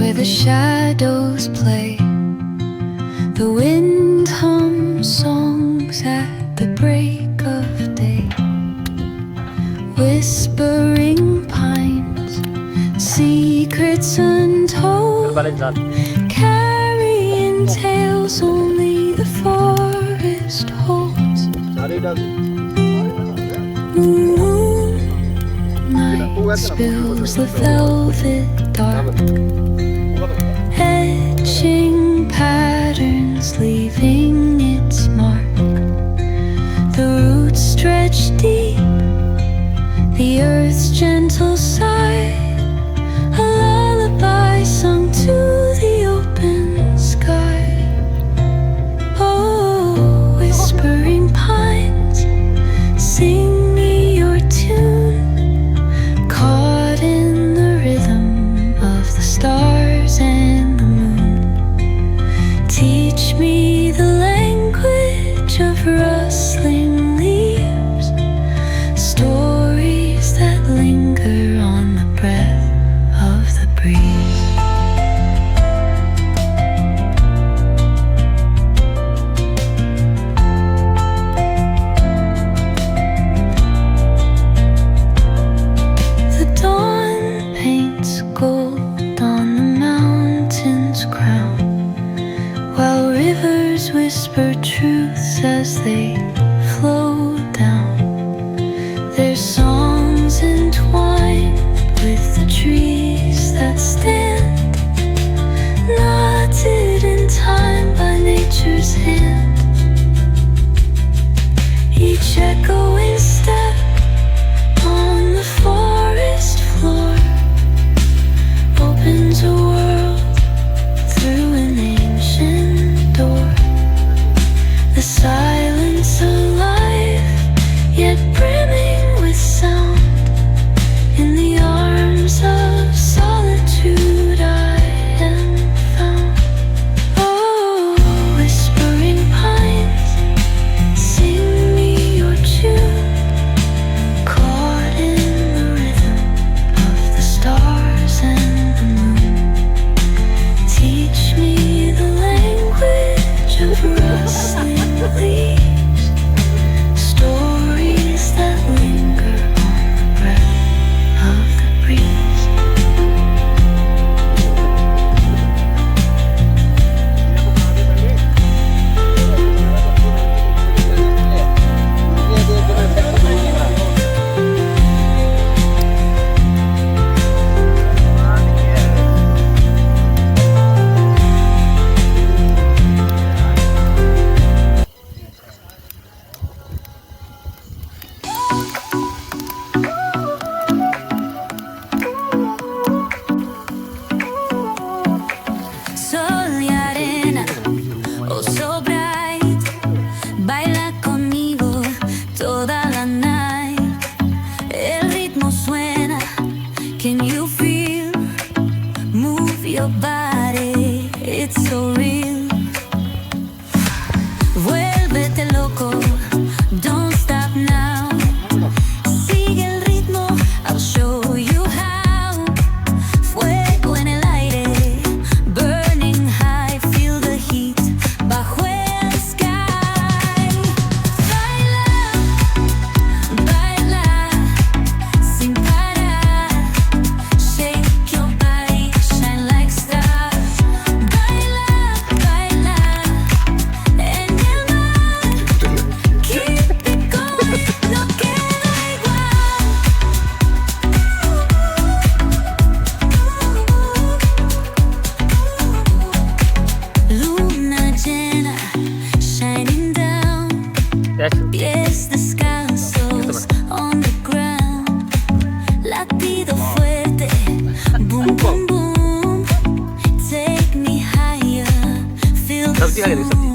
where the shadows play. The wind hums songs at the break of day. Whispering pines, secrets untold, carrying tales only the forest holds. Moonlight spills the velvet dark, etching patterns, leaving its mark. The roots stretch deep, the earth's gentle sigh, a lullaby sung to the open sky. Oh, whispering pines, sing me your tune, caught in the rhythm of the stars and the moon. Teach me the language of rustling leaves, stories that linger on the breath of the breeze. The dawn paints gold on the mountain's crown, while rivers whisper truths as they flow down. Their songs entwined with the trees that stand, knotted in time by nature's hand. Each echoing step on the forest floor opens a world through an ancient door. The silence alive, yet brimming with sound. In the arms of solitude I am found. Oh, whispering pines, sing me your tune, caught in the rhythm of the stars and the moon. Teach me the language of rustling leaves, stories that linger on the breath of the breeze. Sol y arena, oh so bright, baila conmigo toda la night. El ritmo suena, can you feel? Move your body, it's so real. Vuélvete loco, don't stop now. Sigue el ritmo, I'll show you how. Fuego en el aire, burning high, feel the heat bajo el sky. Baila, baila, sin parar. Shake your body, shine like stars. Baila, baila, en el mar. Keep it going, no queda igual. Luna llena, shining down. Pies descalzos on the ground. Latido fuerte, boom, boom, boom. Take me higher, feel the sound.